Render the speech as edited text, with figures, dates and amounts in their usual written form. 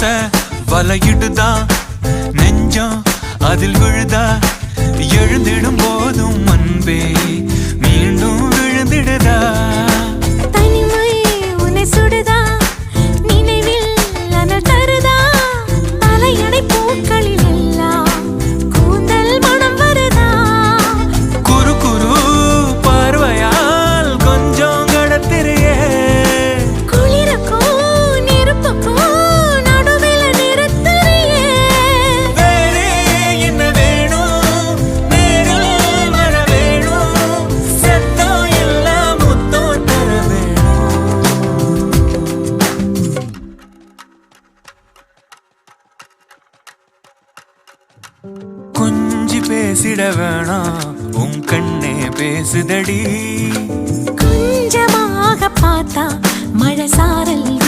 ஆசை வலையிடுதா நெஞ்சம் அதில் விழுதா எழுந்திடும் போதும் அன்பே மீண்டும் விழுந்திடுதா தனிமை உன்னை சுடுதா நினைவில் அனல் தருதா தலையணை பூக்களில் எல்லாம் கூந்தல் மனம் வருதா குறு குறு பார்வையால் கொஞ்சம் கடத்திரியே குளிருக்கும் நெருப்புக்கும் நடுவில் நிறுத்தறியே வேறே என்ன வேணும் நேரில் வர வேணும் சத்தம் எல்லாம் முத்தம் தர வேணும் கொஞ்சி பேசிட வேணாம் உன் கண்ணே பேசுதடி கொஞ்சமாக பார்த்தா மழை சாரல்